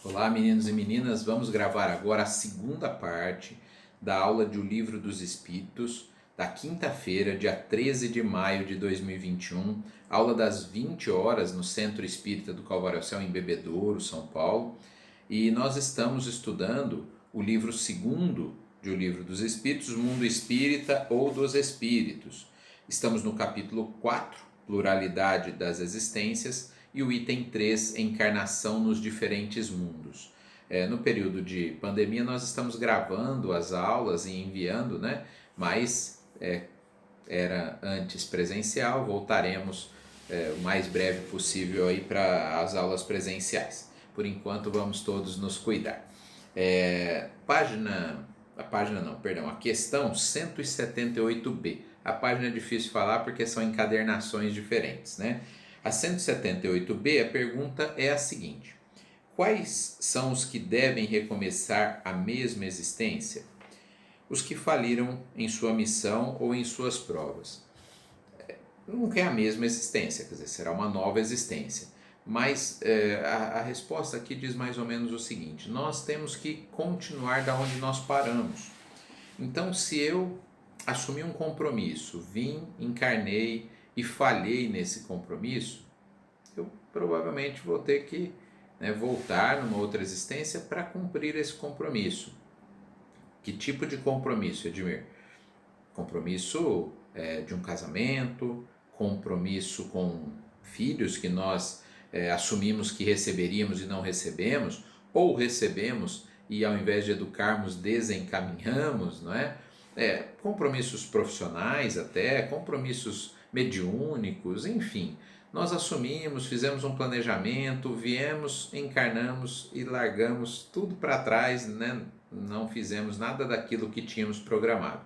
Olá, meninos e meninas, vamos gravar agora a segunda parte da aula de O Livro dos Espíritos, da quinta-feira, dia 13 de maio de 2021, aula das 20 horas no Centro Espírita do Calvário Céu, em Bebedouro, São Paulo, e nós estamos estudando o livro segundo de O Livro dos Espíritos, Mundo Espírita ou dos Espíritos. Estamos no capítulo 4, Pluralidade das Existências, e o item 3, Encarnação nos Diferentes Mundos. No período de pandemia nós estamos gravando as aulas e enviando, né? Mas era antes presencial, voltaremos o mais breve possível aí para as aulas presenciais. Por enquanto vamos todos nos cuidar. A questão 178b. A página é difícil falar porque são encadernações diferentes, né? A 178b, a pergunta é a seguinte: quais são os que devem recomeçar a mesma existência? Os que faliram em sua missão ou em suas provas. Nunca é a mesma existência, quer dizer, será uma nova existência. Mas a resposta aqui diz mais ou menos o seguinte: nós temos que continuar da onde nós paramos. Então, se eu assumi um compromisso, vim, encarnei e falhei nesse compromisso, eu provavelmente vou ter que voltar numa outra existência para cumprir esse compromisso. Que tipo de compromisso, Edmir? Compromisso de um casamento, compromisso com filhos que nós assumimos que receberíamos e não recebemos, ou recebemos e ao invés de educarmos desencaminhamos, não é? Compromissos profissionais até, compromissos mediúnicos, enfim. Nós assumimos, fizemos um planejamento, viemos, encarnamos e largamos tudo para trás, né? Não fizemos nada daquilo que tínhamos programado.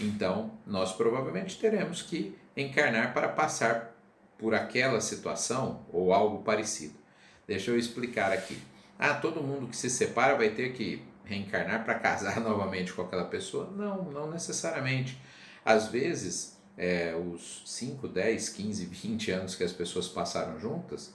Então, nós provavelmente teremos que encarnar para passar por aquela situação ou algo parecido. Deixa eu explicar aqui. Todo mundo que se separa vai ter que reencarnar para casar novamente com aquela pessoa? Não, não necessariamente. Às vezes, os 5, 10, 15, 20 anos que as pessoas passaram juntas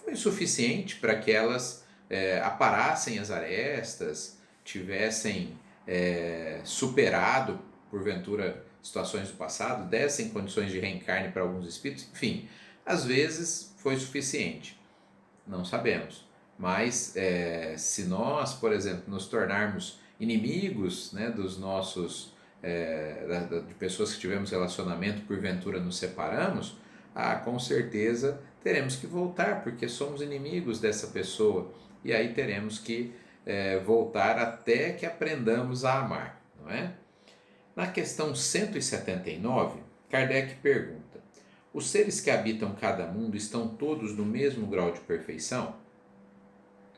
foi suficiente para que elas aparassem as arestas, tivessem superado, porventura, situações do passado, dessem condições de reencarne para alguns espíritos, enfim, às vezes foi suficiente, não sabemos. Mas se nós, por exemplo, nos tornarmos inimigos, né, dos nossos de pessoas que tivemos relacionamento, porventura nos separamos, com certeza teremos que voltar, porque somos inimigos dessa pessoa, e aí teremos que voltar até que aprendamos a amar, não é? Na questão 179, Kardec pergunta: os seres que habitam cada mundo estão todos no mesmo grau de perfeição?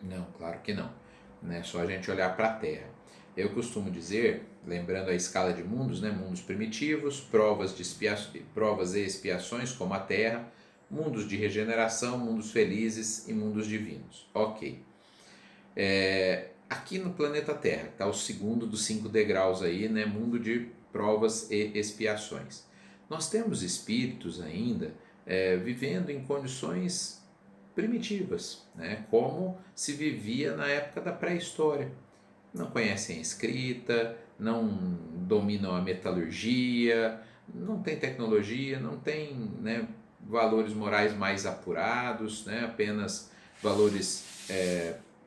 Não, claro que não. Não é só a gente olhar para a Terra. Eu costumo dizer, lembrando a escala de mundos, né? Mundos primitivos, provas e expiações, como a Terra, mundos de regeneração, mundos felizes e mundos divinos. Ok. Aqui no planeta Terra, está o segundo dos 5 degraus aí, né? Mundo de provas e expiações. Nós temos espíritos ainda vivendo em condições primitivas, né? Como se vivia na época da pré-história. Não conhecem a escrita, não dominam a metalurgia, não tem tecnologia, não tem, né, valores morais mais apurados, né? Apenas valores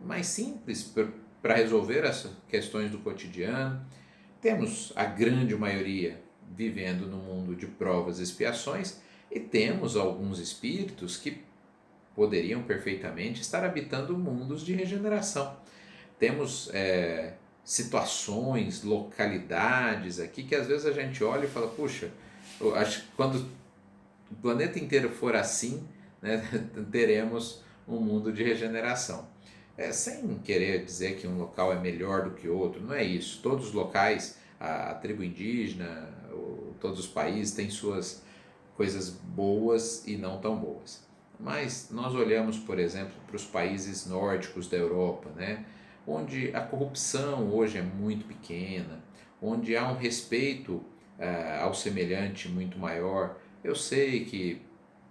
mais simples para resolver as questões do cotidiano. Temos a grande maioria vivendo no mundo de provas e expiações, e temos alguns espíritos que poderiam perfeitamente estar habitando mundos de regeneração. Temos situações, localidades aqui que às vezes a gente olha e fala: puxa, acho que quando o planeta inteiro for assim, né, teremos um mundo de regeneração. Sem querer dizer que um local é melhor do que outro, não é isso. Todos os locais, a tribo indígena, todos os países têm suas coisas boas e não tão boas. Mas nós olhamos, por exemplo, para os países nórdicos da Europa, né, onde a corrupção hoje é muito pequena, onde há um respeito ao semelhante muito maior. Eu sei que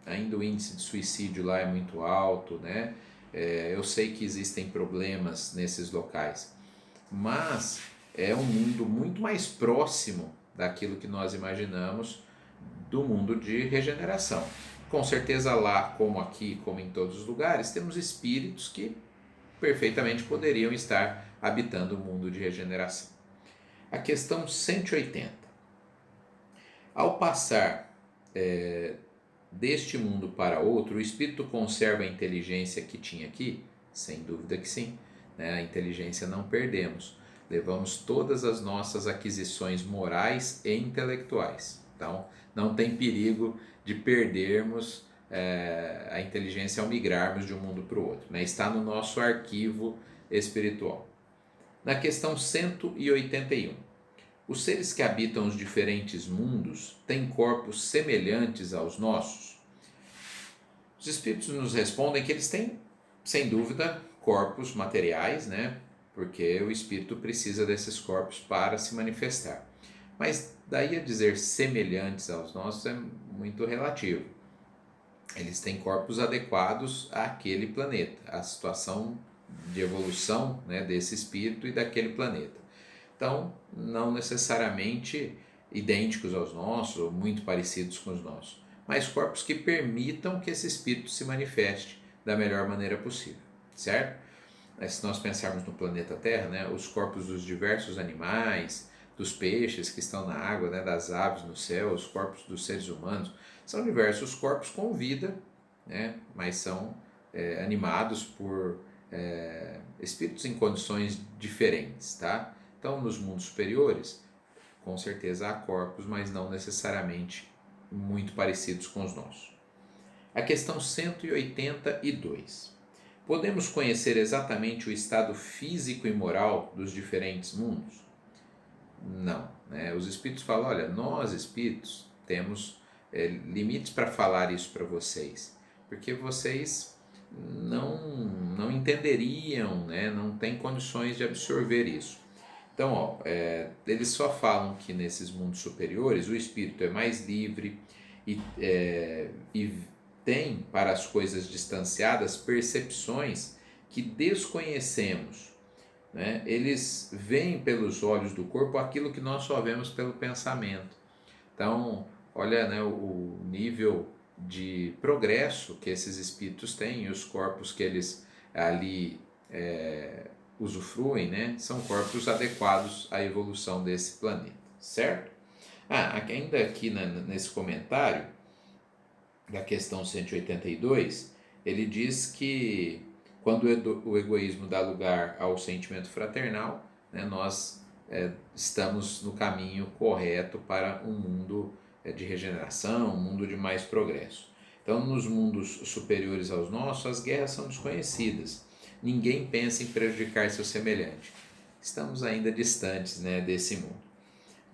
ainda o índice de suicídio lá é muito alto, né? Eu sei que existem problemas nesses locais, mas é um mundo muito mais próximo daquilo que nós imaginamos do mundo de regeneração. Com certeza lá, como aqui, como em todos os lugares, temos espíritos que perfeitamente poderiam estar habitando o mundo de regeneração. A questão 180. Ao passar deste mundo para outro, o espírito conserva a inteligência que tinha aqui? Sem dúvida que sim. Né? A inteligência não perdemos. Levamos todas as nossas aquisições morais e intelectuais. Então, não tem perigo de perdermos a inteligência ao migrarmos de um mundo para o outro. Né? Está no nosso arquivo espiritual. Na questão 181. Os seres que habitam os diferentes mundos têm corpos semelhantes aos nossos? Os espíritos nos respondem que eles têm, sem dúvida, corpos materiais, né? Porque o espírito precisa desses corpos para se manifestar. Mas daí a dizer semelhantes aos nossos é muito relativo. Eles têm corpos adequados àquele planeta, à situação de evolução, né, desse espírito e daquele planeta. Então, não necessariamente idênticos aos nossos ou muito parecidos com os nossos, mas corpos que permitam que esse espírito se manifeste da melhor maneira possível, certo? Se nós pensarmos no planeta Terra, né, os corpos dos diversos animais, dos peixes que estão na água, né, das aves no céu, os corpos dos seres humanos, são diversos corpos com vida, né, mas são animados por espíritos em condições diferentes, tá? Então, nos mundos superiores, com certeza há corpos, mas não necessariamente muito parecidos com os nossos. A questão 182. Podemos conhecer exatamente o estado físico e moral dos diferentes mundos? Não. Né? Os espíritos falam, olha, nós espíritos temos limites para falar isso para vocês, porque vocês não entenderiam, né? Não têm condições de absorver isso. Então, eles só falam que nesses mundos superiores o espírito é mais livre e tem para as coisas distanciadas percepções que desconhecemos. Né? Eles veem pelos olhos do corpo aquilo que nós só vemos pelo pensamento. Então, olha, né, o nível de progresso que esses espíritos têm e os corpos que eles ali usufruem, né, são corpos adequados à evolução desse planeta, certo? Ainda aqui nesse comentário da questão 182, ele diz que quando o egoísmo dá lugar ao sentimento fraternal, né, nós estamos no caminho correto para um mundo de regeneração, um mundo de mais progresso. Então, nos mundos superiores aos nossos, as guerras são desconhecidas. Ninguém pensa em prejudicar seu semelhante. Estamos ainda distantes, né, desse mundo.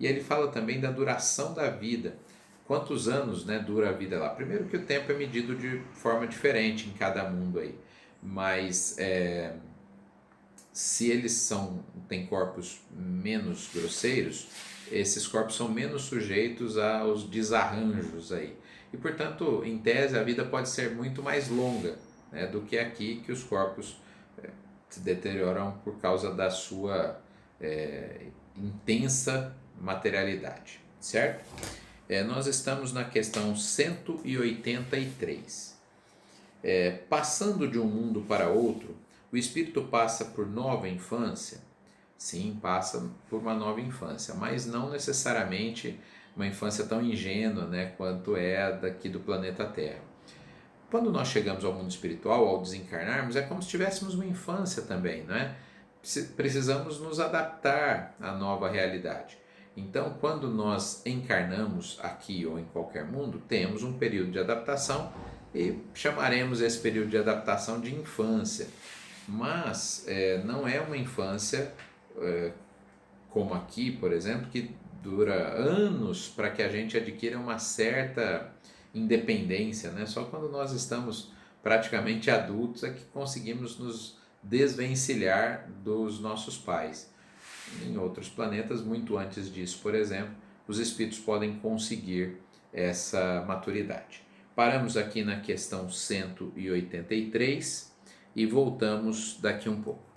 E ele fala também da duração da vida. Quantos anos, né, dura a vida lá? Primeiro que o tempo é medido de forma diferente em cada mundo aí. Mas se eles têm corpos menos grosseiros, esses corpos são menos sujeitos aos desarranjos aí. E, portanto, em tese, a vida pode ser muito mais longa, né, do que aqui, que os corpos se deterioram por causa da sua intensa materialidade, certo? Nós estamos na questão 183. Passando de um mundo para outro, o espírito passa por nova infância? Sim, passa por uma nova infância, mas não necessariamente uma infância tão ingênua, né, quanto é a daqui do planeta Terra. Quando nós chegamos ao mundo espiritual, ao desencarnarmos, é como se tivéssemos uma infância também, não é? Precisamos nos adaptar à nova realidade. Então, quando nós encarnamos aqui ou em qualquer mundo, temos um período de adaptação e chamaremos esse período de adaptação de infância. Mas não é uma infância como aqui, por exemplo, que dura anos para que a gente adquira uma certa independência, né? Só quando nós estamos praticamente adultos é que conseguimos nos desvencilhar dos nossos pais. Em outros planetas, muito antes disso, por exemplo, os espíritos podem conseguir essa maturidade. Paramos aqui na questão 183 e voltamos daqui um pouco.